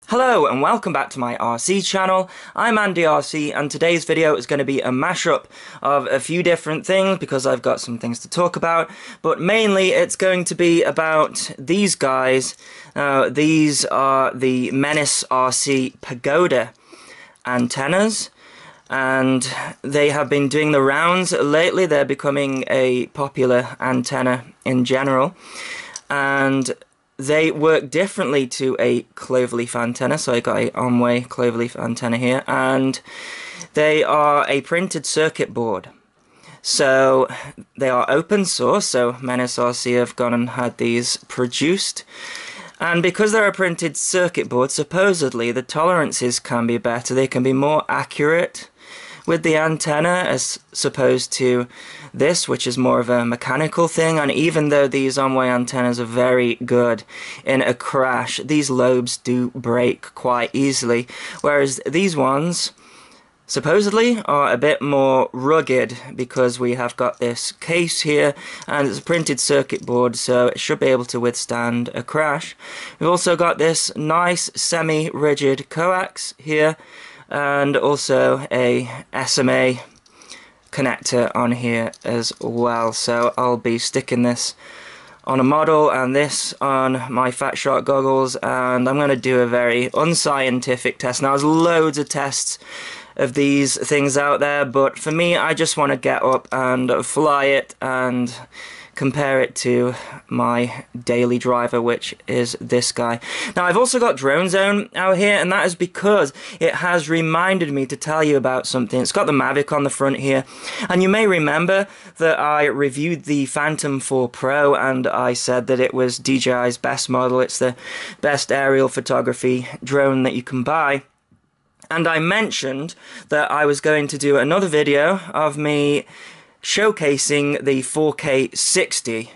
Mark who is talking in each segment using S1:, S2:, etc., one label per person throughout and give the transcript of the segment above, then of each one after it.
S1: Hello and welcome back to my RC channel. I'm AndyRC and today's video is going to be a mashup of a few different things because I've got some things to talk about, but mainly it's going to be about these guys. These are the Menace RC Pagoda Antennas, and they have been doing the rounds lately. They're becoming a popular antenna in general, and they work differently to a cloverleaf antenna. So I got a Aomway cloverleaf antenna here, and they are a printed circuit board. So they are open source, so Menace RC have gone and had these produced. And because they're a printed circuit board, supposedly the tolerances can be better. They can be more accurate with the antenna as opposed to this, which is more of a mechanical thing. And even though these Aomway antennas are very good in a crash, these lobes do break quite easily, whereas these ones supposedly are a bit more rugged because we have got this case here and it's a printed circuit board, so it should be able to withstand a crash. We've also got this nice semi-rigid coax here, and also a SMA connector on here as well. So I'll be sticking this on a model and this on my Fat Shark goggles, and I'm going to do a very unscientific test. Now, there's loads of tests of these things out there, but for me, I just want to get up and fly it and compare it to my daily driver, which is this guy. Now, I've also got DroneZone out here, and that is because it has reminded me to tell you about something. It's got the Maverick on the front here, and you may remember that I reviewed the Phantom 4 Pro, and I said that it was DJI's best model. It's the best aerial photography drone that you can buy. And I mentioned that I was going to do another video of me showcasing the 4K 60,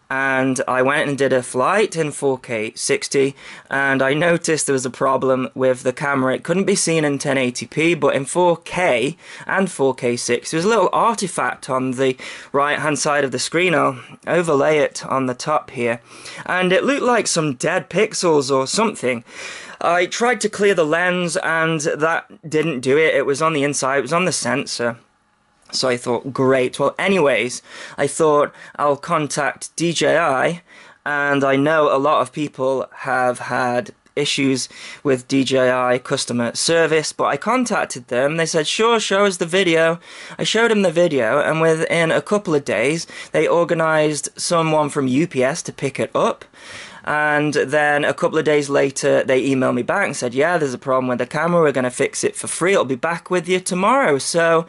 S1: and I went and did a flight in 4K 60, and I noticed there was a problem with the camera. It couldn't be seen in 1080p, but in 4K and 4K 60 there's a little artifact on the right hand side of the screen. I'll overlay it on the top here, and it looked like some dead pixels or something. I tried to clear the lens and that didn't do it. It was on the inside, it was on the sensor. So I thought, great. Well, anyways, I thought I'll contact DJI, and I know a lot of people have had issues with DJI customer service, but I contacted them. They said, sure, show us the video. I showed them the video, and within a couple of days, they organized someone from UPS to pick it up. And then a couple of days later, they emailed me back and said, yeah, there's a problem with the camera. We're going to fix it for free. It'll be back with you tomorrow. So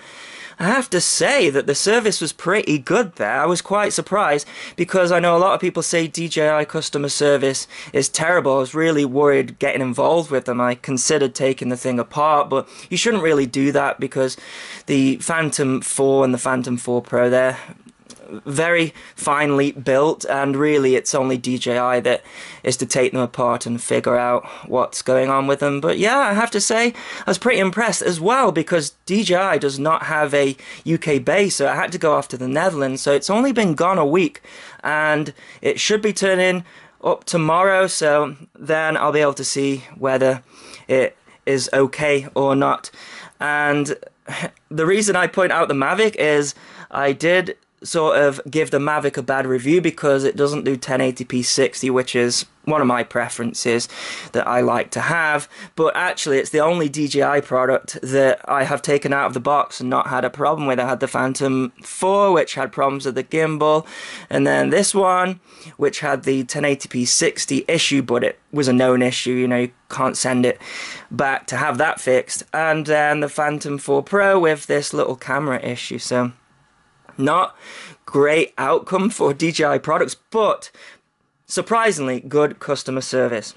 S1: I have to say that the service was pretty good there. I was quite surprised because I know a lot of people say DJI customer service is terrible. I was really worried getting involved with them. I considered taking the thing apart, but you shouldn't really do that because the Phantom 4 and the Phantom 4 Pro, they're very finely built, and really it's only DJI that is to take them apart and figure out what's going on with them. But yeah, I have to say I was pretty impressed as well because DJI does not have a UK base, so I had to go off to the Netherlands. So it's only been gone a week and it should be turning up tomorrow, so then I'll be able to see whether it is okay or not. And the reason I point out the Maverick is I did sort of give the Maverick a bad review because it doesn't do 1080p 60, which is one of my preferences that I like to have, but actually it's the only DJI product that I have taken out of the box and not had a problem with. I had the Phantom 4, which had problems with the gimbal, and then this one, which had the 1080p 60 issue, but it was a known issue, you know, you can't send it back to have that fixed, and then the Phantom 4 Pro with this little camera issue. So not great outcome for DJI products, but surprisingly good customer service.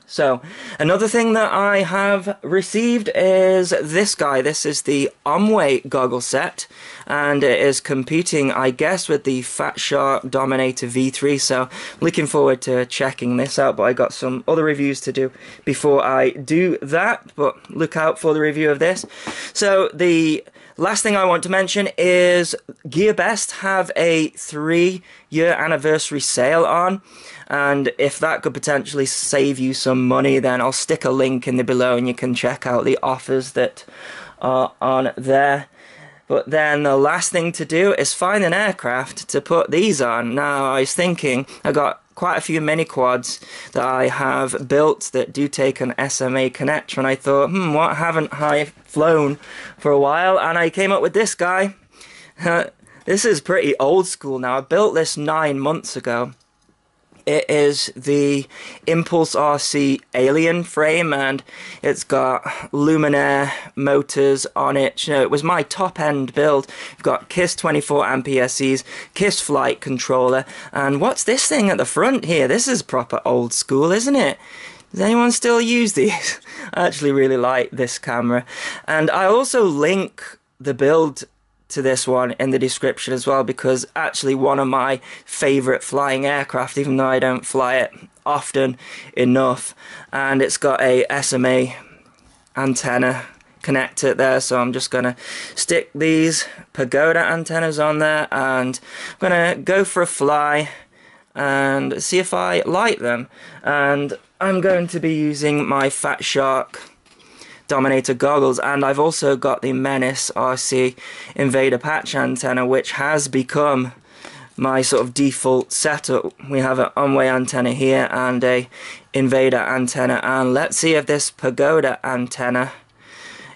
S1: So another thing that I have received is this guy. This is the Aomway goggle set, and it is competing, I guess, with the Fat Shark Dominator V3, so looking forward to checking this out. But I got some other reviews to do before I do that, but look out for the review of this. So the last thing I want to mention is GearBest have a 3-year anniversary sale on, and if that could potentially save you some money, then I'll stick a link in the below and you can check out the offers that are on there. But then the last thing to do is find an aircraft to put these on. Now, I was thinking, I got quite a few mini quads that I have built that do take an SMA connector, and I thought, what haven't I flown for a while? And I came up with this guy. This is pretty old school now. I built this 9 months ago. It is the Impulse RC Alien frame, and it's got Luminaire motors on it. You know, it was my top-end build. We've got KISS 24 amp ESCs, KISS flight controller, and what's this thing at the front here? This is proper old school, isn't it? Does anyone still use these? I actually really like this camera. And I also link the build to this one in the description as well, because actually one of my favourite flying aircraft, even though I don't fly it often enough, and it's got a SMA antenna connector there, so I'm just gonna stick these Pagoda antennas on there and I'm gonna go for a fly and see if I like them. And I'm going to be using my Fat Shark Dominator goggles, and I've also got the Menace RC Invader patch antenna, which has become my sort of default setup. We have an Aomway antenna here and a Invader antenna, and let's see if this Pagoda antenna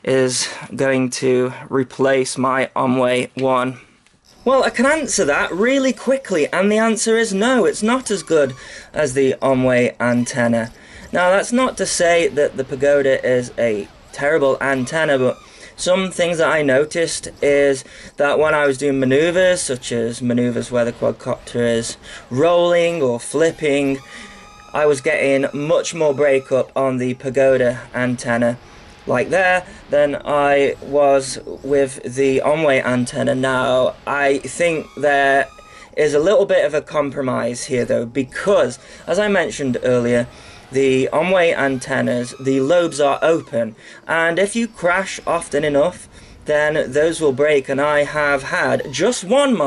S1: is going to replace my Aomway one. Well, I can answer that really quickly, and the answer is no, it's not as good as the Aomway antenna. Now, that's not to say that the Pagoda is a terrible antenna, but some things that I noticed is that when I was doing maneuvers, such as maneuvers where the quadcopter is rolling or flipping, I was getting much more breakup on the Pagoda antenna like there than I was with the Aomway antenna. Now, I think there is a little bit of a compromise here though, because as I mentioned earlier, the Aomway antennas, the lobes are open, and if you crash often enough, then those will break. And I have had just one,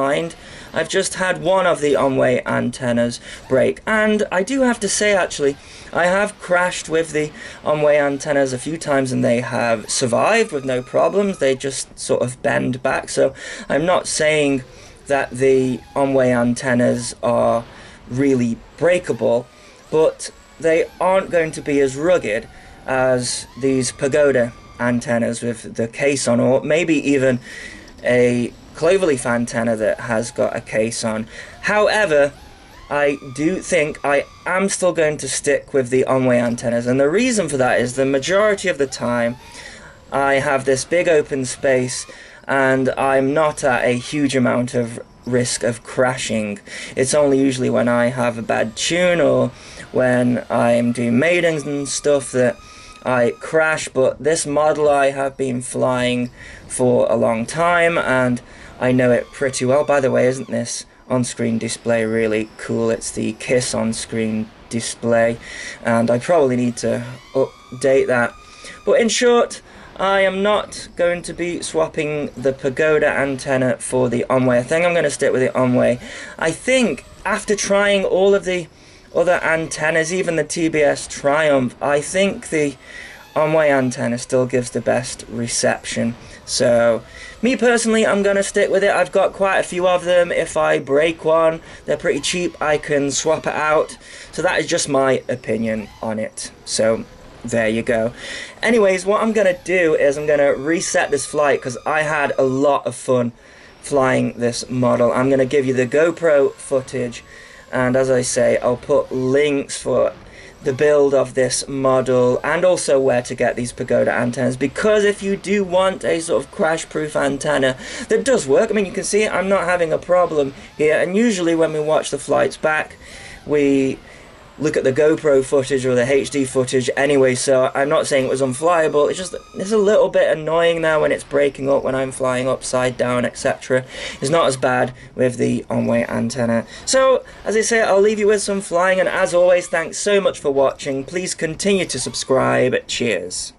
S1: I've just had one of the Aomway antennas break. And I do have to say, actually, I have crashed with the Aomway antennas a few times and they have survived with no problems. They just sort of bend back. So I'm not saying that the Aomway antennas are really breakable, but they aren't going to be as rugged as these Pagoda antennas with the case on, or maybe even a cloverleaf antenna that has got a case on. However, I do think I am still going to stick with the Aomway antennas, and the reason for that is the majority of the time I have this big open space and I'm not at a huge amount of risk of crashing. It's only usually when I have a bad tune or when I'm doing maidens and stuff that I crash, but this model I have been flying for a long time and I know it pretty well. By the way, isn't this on-screen display really cool? It's the KISS on-screen display, and I probably need to update that. But in short, I am not going to be swapping the Pagoda antenna for the Aomway. I think I'm going to stick with the Aomway. I think after trying all of the other antennas, even the TBS Triumph, I think the Aomway antenna still gives the best reception. So, me personally, I'm going to stick with it. I've got quite a few of them. If I break one, they're pretty cheap, I can swap it out. So that is just my opinion on it. So, there you go. Anyways, what I'm going to do is I'm going to reset this flight because I had a lot of fun flying this model. I'm going to give you the GoPro footage, and as I say, I'll put links for the build of this model and also where to get these Pagoda antennas, because if you do want a sort of crash-proof antenna that does work, I mean, you can see I'm not having a problem here, and usually when we watch the flights back, we look at the GoPro footage or the HD footage anyway, so I'm not saying it was unflyable, it's just it's a little bit annoying now when it's breaking up when I'm flying upside down, etc. It's not as bad with the Aomway antenna. So, as I say, I'll leave you with some flying, and as always, thanks so much for watching. Please continue to subscribe. Cheers.